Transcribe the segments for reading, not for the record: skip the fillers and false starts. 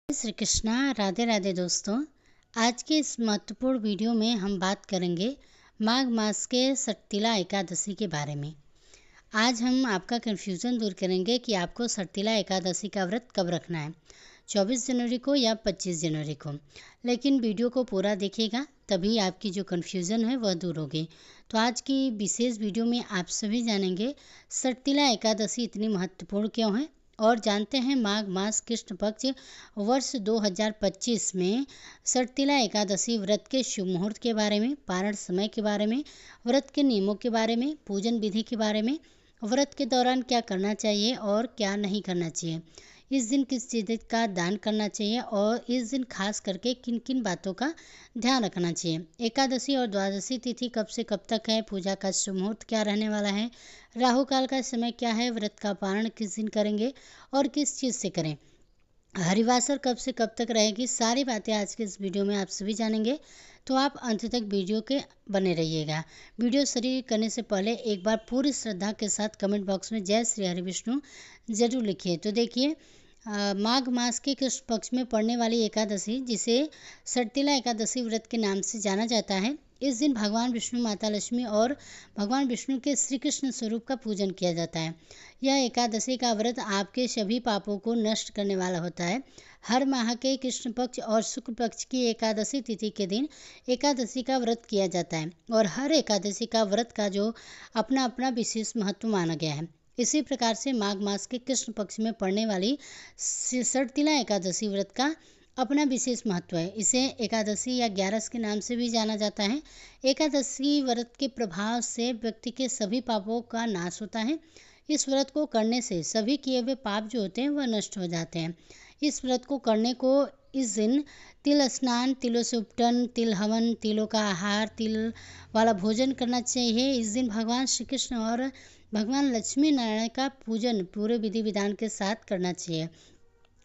श्री कृष्णा। राधे राधे दोस्तों। आज के इस महत्वपूर्ण वीडियो में हम बात करेंगे माघ मास के सटतिला एकादशी के बारे में। आज हम आपका कन्फ्यूज़न दूर करेंगे कि आपको सटतिला एकादशी का व्रत कब रखना है, 24 जनवरी को या 25 जनवरी को। लेकिन वीडियो को पूरा देखिएगा, तभी आपकी जो कन्फ्यूज़न है वह दूर होगी। तो आज की विशेष वीडियो में आप सभी जानेंगे सटतिला एकादशी इतनी महत्वपूर्ण क्यों है, और जानते हैं माघ मास कृष्ण पक्ष वर्ष 2025 में सटतिला एकादशी व्रत के शुभ मुहूर्त के बारे में, पारण समय के बारे में, व्रत के नियमों के बारे में, पूजन विधि के बारे में, व्रत के दौरान क्या करना चाहिए और क्या नहीं करना चाहिए, इस दिन किस चीज़ का दान करना चाहिए और इस दिन खास करके किन किन बातों का ध्यान रखना चाहिए। एकादशी और द्वादशी तिथि कब से कब तक है, पूजा का शुभ मुहूर्त क्या रहने वाला है, राहु काल का समय क्या है, व्रत का पारण किस दिन करेंगे और किस चीज़ से करें, हरिवासर कब से कब तक रहेगी, सारी बातें आज के इस वीडियो में आप सभी जानेंगे। तो आप अंत तक वीडियो के बने रहिएगा। वीडियो शुरू करने से पहले एक बार पूरी श्रद्धा के साथ कमेंट बॉक्स में जय श्री हरि विष्णु जरूर लिखिए। तो देखिए, माघ मास के कृष्ण पक्ष में पड़ने वाली एकादशी, जिसे सटतिला एकादशी व्रत के नाम से जाना जाता है, इस दिन भगवान विष्णु, माता लक्ष्मी और भगवान विष्णु के श्री कृष्ण स्वरूप का पूजन किया जाता है। यह एकादशी का व्रत आपके सभी पापों को नष्ट करने वाला होता है। हर माह के कृष्ण पक्ष और शुक्ल पक्ष की एकादशी तिथि के दिन एकादशी का व्रत किया जाता है, और हर एकादशी का व्रत का जो अपना अपना विशेष महत्व माना गया है। इसी प्रकार से माघ मास के कृष्ण पक्ष में पड़ने वाली सटतिला एकादशी व्रत का अपना विशेष महत्व है। इसे एकादशी या 11 के नाम से भी जाना जाता है। एकादशी व्रत के प्रभाव से व्यक्ति के सभी पापों का नाश होता है। इस व्रत को करने से सभी किए हुए पाप जो होते हैं वह नष्ट हो जाते हैं। इस व्रत को करने को इस दिन तिल स्नान, तिलों से उपटन, तिल हवन, तिलों का आहार, तिल वाला भोजन करना चाहिए। इस दिन भगवान श्री कृष्ण और भगवान लक्ष्मी नारायण का पूजन पूरे विधि विधान के साथ करना चाहिए।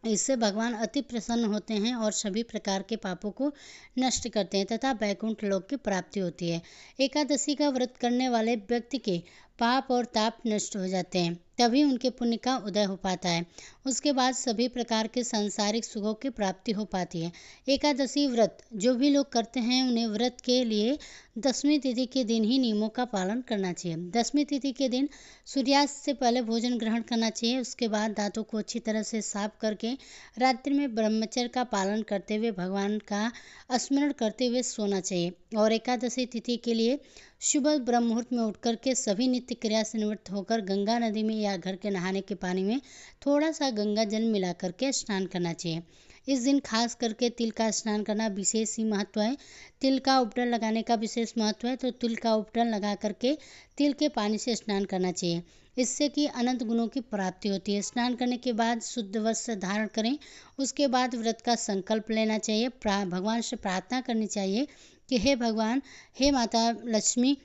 इससे भगवान अति प्रसन्न होते हैं और सभी प्रकार के पापों को नष्ट करते हैं तथा वैकुंठ लोक की प्राप्ति होती है। एकादशी का व्रत करने वाले व्यक्ति के पाप और ताप नष्ट हो जाते हैं, तभी उनके पुण्य का उदय हो पाता है। उसके बाद सभी प्रकार के सांसारिक सुखों की प्राप्ति हो पाती है। एकादशी व्रत जो भी लोग करते हैं, उन्हें व्रत के लिए दशमी तिथि के दिन ही नियमों का पालन करना चाहिए। दशमी तिथि के दिन सूर्यास्त से पहले भोजन ग्रहण करना चाहिए। उसके बाद दांतों को अच्छी तरह से साफ करके रात्रि में ब्रह्मचर्य का पालन करते हुए भगवान का स्मरण करते हुए सोना चाहिए। और एकादशी तिथि के लिए सुबह ब्रह्म मुहूर्त में उठ करके सभी नित्य क्रिया से निवृत्त होकर गंगा नदी में या घर के नहाने के पानी में थोड़ा सा गंगा जल मिला करके स्नान करना चाहिए। इस दिन खास करके तिल का स्नान करना विशेष ही महत्व है। तिल का उपटन लगाने का विशेष महत्व है, तो तिल का उपटन लगा करके तिल के पानी से स्नान करना चाहिए। इससे कि अनंत गुणों की प्राप्ति होती है। स्नान करने के बाद शुद्ध वस्त्र धारण करें। उसके बाद व्रत का संकल्प लेना चाहिए। भगवान से प्रार्थना करनी चाहिए कि हे भगवान, हे माता लक्ष्मी,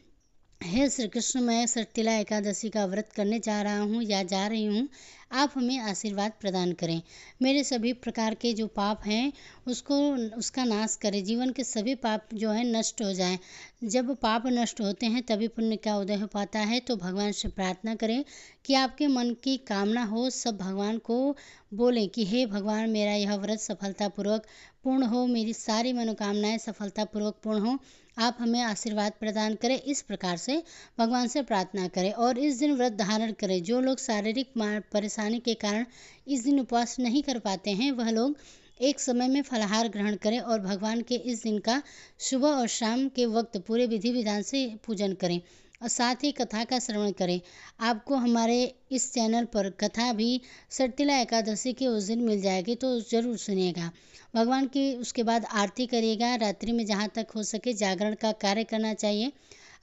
हे श्री कृष्ण, मैं सटतिला एकादशी का व्रत करने जा रहा हूँ या जा रही हूँ, आप हमें आशीर्वाद प्रदान करें। मेरे सभी प्रकार के जो पाप हैं उसका नाश करें। जीवन के सभी पाप जो हैं नष्ट हो जाएं। जब पाप नष्ट होते हैं तभी पुण्य का उदय हो पाता है। तो भगवान से प्रार्थना करें कि आपके मन की कामना हो, सब भगवान को बोलें कि हे भगवान, मेरा यह व्रत सफलतापूर्वक पूर्ण हो, मेरी सारी मनोकामनाएं सफलतापूर्वक पूर्ण हो, आप हमें आशीर्वाद प्रदान करें। इस प्रकार से भगवान से प्रार्थना करें और इस दिन व्रत धारण करें। जो लोग शारीरिक परेशानी के कारण इस दिन उपवास नहीं कर पाते हैं, वह लोग एक समय में फलाहार ग्रहण करें और भगवान के इस दिन का सुबह और शाम के वक्त पूरे विधि विधान से पूजन करें और साथ ही कथा का श्रवण करें। आपको हमारे इस चैनल पर कथा भी सटतिला एकादशी के उस दिन मिल जाएगी, तो ज़रूर सुनिएगा। भगवान की उसके बाद आरती करिएगा। रात्रि में जहाँ तक हो सके जागरण का कार्य करना चाहिए।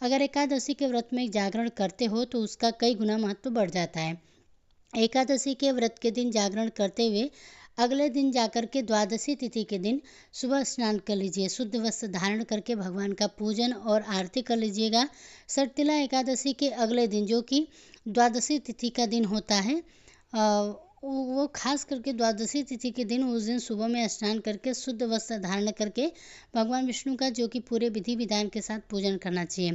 अगर एकादशी के व्रत में जागरण करते हो तो उसका कई गुना महत्व बढ़ जाता है। एकादशी के व्रत के दिन जागरण करते हुए अगले दिन जाकर के द्वादशी तिथि के दिन सुबह स्नान कर लीजिए। शुद्ध वस्त्र धारण करके भगवान का पूजन और आरती कर लीजिएगा। सटतिला एकादशी के अगले दिन, जो कि द्वादशी तिथि का दिन होता है, वो खास करके द्वादशी तिथि के दिन, उस दिन सुबह में स्नान करके शुद्ध वस्त्र धारण करके भगवान विष्णु का, जो कि पूरे विधि विधान के साथ पूजन करना चाहिए।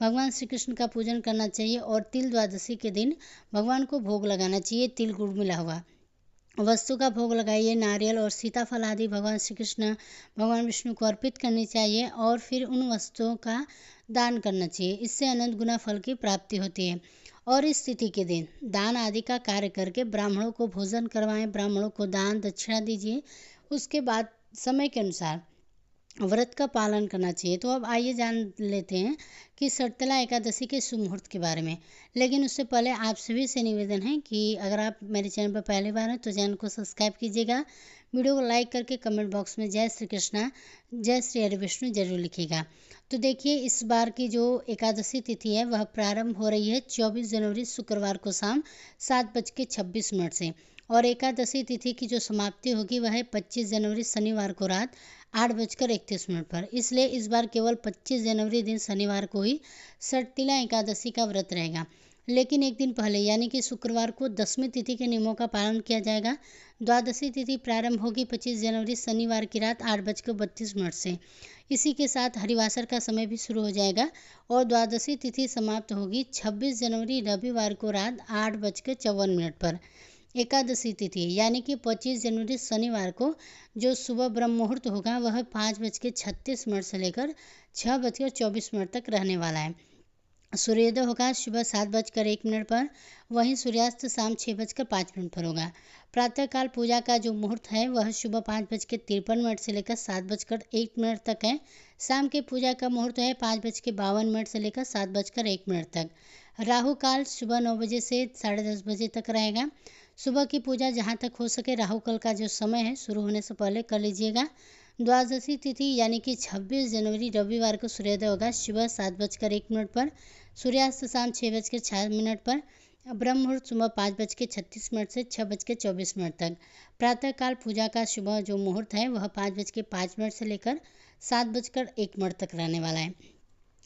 भगवान श्री कृष्ण का पूजन करना चाहिए और तिल द्वादशी के दिन भगवान को भोग लगाना चाहिए, तिल गुड़ मिला हुआ। वस्तु का भोग लगाइए। नारियल और सीताफल आदि भगवान श्री कृष्ण भगवान विष्णु को अर्पित करनी चाहिए और फिर उन वस्तुओं का दान करना चाहिए। इससे अनंत गुना फल की प्राप्ति होती है। और इस तिथि के दिन दान आदि का कार्य करके ब्राह्मणों को भोजन करवाएं, ब्राह्मणों को दान दक्षिणा दीजिए। उसके बाद समय के अनुसार व्रत का पालन करना चाहिए। तो अब आइए जान लेते हैं कि सर्तला एकादशी के शुभ मुहूर्त के बारे में। लेकिन उससे पहले आप सभी से निवेदन है कि अगर आप मेरे चैनल पर पहली बार हैं तो चैनल को सब्सक्राइब कीजिएगा, वीडियो को लाइक करके कमेंट बॉक्स में जय श्री कृष्णा जय श्री हरि विष्णु जरूर लिखिएगा। तो देखिए, इस बार की जो एकादशी तिथि है वह प्रारंभ हो रही है 24 जनवरी शुक्रवार को शाम 7:26 से, और एकादशी तिथि की जो समाप्ति होगी वह है 25 जनवरी शनिवार को रात 8:31 पर। इसलिए इस बार केवल 25 जनवरी दिन शनिवार को ही सर्तिला एकादशी का व्रत रहेगा। लेकिन एक दिन पहले यानी कि शुक्रवार को 10वीं तिथि के नियमों का पालन किया जाएगा। द्वादशी तिथि प्रारंभ होगी 25 जनवरी शनिवार की रात 8:32 से। इसी के साथ हरिवासर का समय भी शुरू हो जाएगा और द्वादशी तिथि समाप्त होगी 26 जनवरी रविवार को रात 8:54 पर। एकादशी तिथि यानी कि 25 जनवरी शनिवार को जो सुबह ब्रह्म मुहूर्त होगा वह 5:36 से लेकर 6:24 तक रहने वाला है। सूर्योदय होगा सुबह 7:01 पर, वहीं सूर्यास्त शाम 6:05 पर होगा। प्रातःकाल पूजा का जो मुहूर्त है वह सुबह 5:53 से लेकर 7:01 तक है। शाम के पूजा का मुहूर्त है 5:52 से लेकर 7:01 तक। राहु काल सुबह 9 बजे से 10:30 बजे तक रहेगा। सुबह की पूजा जहाँ तक हो सके राहु काल का जो समय है शुरू होने से पहले कर लीजिएगा। द्वादशी तिथि यानी कि 26 जनवरी रविवार को सूर्योदय होगा सुबह 7:01 पर, सूर्यास्त शाम 6:06 पर, ब्रह्म मुहूर्त सुबह 5:36 से 6:24 तक। प्रातःकाल पूजा का सुबह जो मुहूर्त है वह 5:05 से लेकर 7:01 तक रहने वाला है।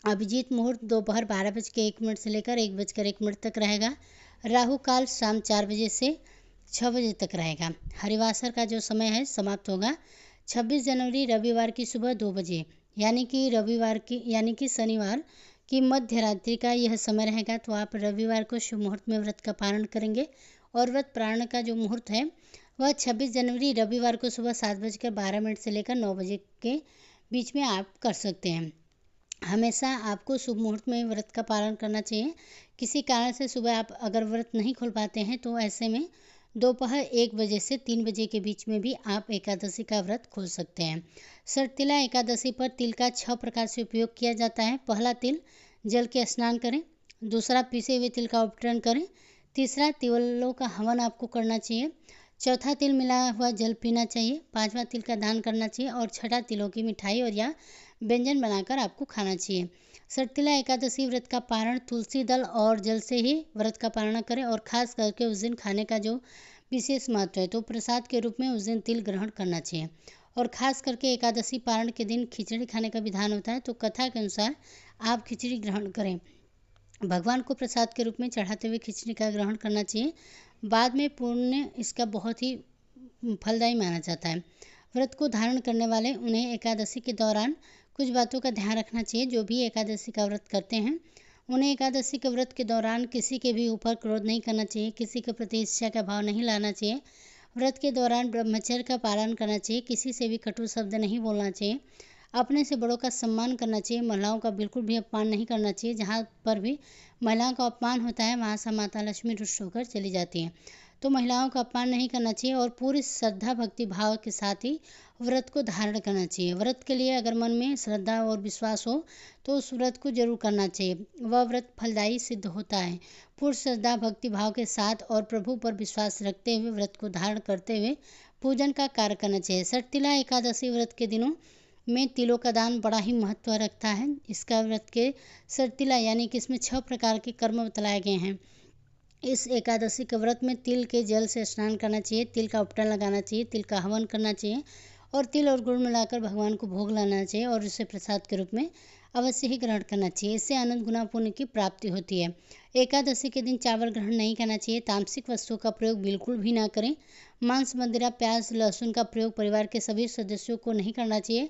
अभिजीत मुहूर्त दोपहर 12:01 से लेकर 1:01 तक रहेगा। राहु काल शाम 4 बजे से 6 बजे तक रहेगा। हरिवासर का जो समय है समाप्त होगा 26 जनवरी रविवार की सुबह 2 बजे यानी कि शनिवार की मध्य रात्रि का यह समय रहेगा। तो आप रविवार को शुभ मुहूर्त में व्रत का पालन करेंगे और व्रत प्रारंभ का जो मुहूर्त है वह 26 जनवरी रविवार को सुबह 7:12 से लेकर 9 बजे के बीच में आप कर सकते हैं। हमेशा आपको शुभ मुहूर्त में व्रत का पालन करना चाहिए। किसी कारण से सुबह आप अगर व्रत नहीं खोल पाते हैं तो ऐसे में दोपहर 1 बजे से 3 बजे के बीच में भी आप एकादशी का व्रत खोल सकते हैं। सर्तिला एकादशी पर तिल का 6 प्रकार से उपयोग किया जाता है। पहला, तिल जल के स्नान करें। दूसरा, पीसे हुए तिल का उपटन करें। तीसरा, तिलों का हवन आपको करना चाहिए। चौथा, तिल मिला हुआ जल पीना चाहिए। पांचवा, तिल का दान करना चाहिए और छठा, तिलों की मिठाई और या व्यंजन बनाकर आपको खाना चाहिए। सर्तिला एकादशी व्रत का पारण तुलसी दल और जल से ही व्रत का पारण करें और खास करके उस दिन खाने का जो विशेष महत्व है तो प्रसाद के रूप में उस दिन तिल ग्रहण करना चाहिए। और खास करके एकादशी पारण के दिन खिचड़ी खाने का विधान होता है, तो कथा के अनुसार आप खिचड़ी ग्रहण करें। भगवान को प्रसाद के रूप में चढ़ाते हुए खिचड़ी का ग्रहण करना चाहिए। बाद में पुण्य इसका बहुत ही फलदायी माना जाता है। व्रत को धारण करने वाले उन्हें एकादशी के दौरान कुछ बातों का ध्यान रखना चाहिए। जो भी एकादशी का व्रत करते हैं उन्हें एकादशी के व्रत के दौरान किसी के भी ऊपर क्रोध नहीं करना चाहिए, किसी के प्रति ईर्ष्या का भाव नहीं लाना चाहिए। व्रत के दौरान ब्रह्मचर्य का पालन करना चाहिए, किसी से भी कटु शब्द नहीं बोलना चाहिए, अपने से बड़ों का सम्मान करना चाहिए, महिलाओं का बिल्कुल भी अपमान नहीं करना चाहिए। जहाँ पर भी महिलाओं का अपमान होता है वहाँ से माता लक्ष्मी रुष्ट होकर चली जाती हैं, तो महिलाओं का अपमान नहीं करना चाहिए और पूरी श्रद्धा भक्ति भाव के साथ ही व्रत को धारण करना चाहिए। व्रत के लिए अगर मन में श्रद्धा और विश्वास हो तो उस व्रत को जरूर करना चाहिए, वह व्रत फलदायी सिद्ध होता है। पूर्ण श्रद्धा भक्ति भाव के साथ और प्रभु पर विश्वास रखते हुए व्रत को धारण करते हुए पूजन का कार्य करना चाहिए। सर्तिला एकादशी व्रत के दिनों में तिलों का दान बड़ा ही महत्व रखता है। इसका व्रत के सर्तिला यानी कि इसमें 6 प्रकार के कर्म बतलाए गए हैं। इस एकादशी के व्रत में तिल के जल से स्नान करना चाहिए, तिल का उपटन लगाना चाहिए, तिल का हवन करना चाहिए और तिल और गुड़ मिलाकर भगवान को भोग लाना चाहिए और उसे प्रसाद के रूप में अवश्य ही ग्रहण करना चाहिए। इससे अनंत गुना पुण्य की प्राप्ति होती है। एकादशी के दिन चावल ग्रहण नहीं करना चाहिए। तामसिक वस्तुओं का प्रयोग बिल्कुल भी ना करें। मांस, मदिरा, प्याज, लहसुन का प्रयोग परिवार के सभी सदस्यों को नहीं करना चाहिए।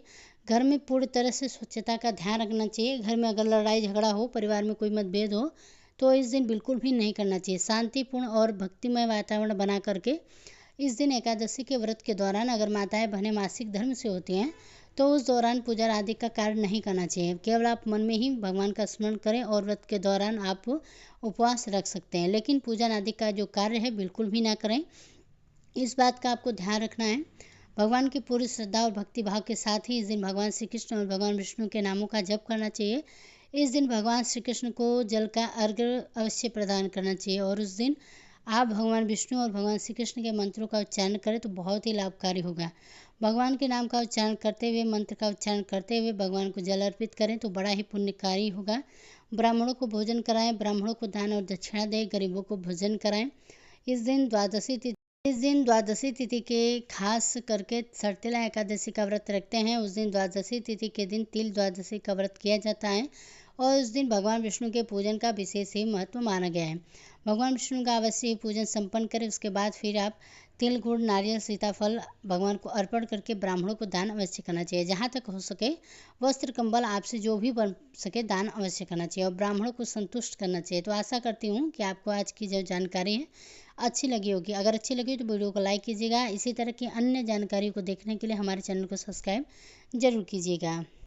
घर में पूरी तरह से स्वच्छता का ध्यान रखना चाहिए। घर में अगर लड़ाई झगड़ा हो, परिवार में कोई मतभेद हो तो इस दिन बिल्कुल भी नहीं करना चाहिए। शांतिपूर्ण और भक्तिमय वातावरण बना करके इस दिन एकादशी के व्रत के दौरान अगर माताएं बहनें मासिक धर्म से होती हैं तो उस दौरान पूजा आदि का कार्य नहीं करना चाहिए। केवल आप मन में ही भगवान का स्मरण करें और व्रत के दौरान आप उपवास रख सकते हैं, लेकिन पूजन आदि का जो कार्य है बिल्कुल भी ना करें। इस बात का आपको ध्यान रखना है। भगवान की पूरी श्रद्धा और भक्ति भाव के साथ ही इस दिन भगवान श्री कृष्ण और भगवान विष्णु के नामों का जप करना चाहिए। इस दिन भगवान श्री कृष्ण को जल का अर्घ्य अवश्य प्रदान करना चाहिए और उस दिन आप भगवान विष्णु और भगवान श्री कृष्ण के मंत्रों का उच्चारण करें तो बहुत ही लाभकारी होगा। भगवान के नाम का उच्चारण करते हुए, मंत्र का उच्चारण करते हुए भगवान को जल अर्पित करें तो बड़ा ही पुण्यकारी होगा। ब्राह्मणों को भोजन कराएं, ब्राह्मणों को दान और दक्षिणा दें, गरीबों को भोजन कराएं। इस दिन द्वादशी तिथि के खास करके सर्तिला एकादशी का व्रत रखते हैं। उस दिन द्वादशी तिथि के दिन तिल द्वादशी का व्रत किया जाता है और उस दिन भगवान विष्णु के पूजन का विशेष ही महत्व माना गया है। भगवान विष्णु का अवश्य ही पूजन संपन्न करें। उसके बाद फिर आप तिल, गुड़, नारियल, सीताफल भगवान को अर्पण करके ब्राह्मणों को दान अवश्य करना चाहिए। जहाँ तक हो सके वस्त्र, कंबल आपसे जो भी बन सके दान अवश्य करना चाहिए और ब्राह्मणों को संतुष्ट करना चाहिए। तो आशा करती हूँ कि आपको आज की जो जानकारी है अच्छी लगी होगी। अगर अच्छी लगी तो वीडियो को लाइक कीजिएगा। इसी तरह की अन्य जानकारी को देखने के लिए हमारे चैनल को सब्सक्राइब जरूर कीजिएगा।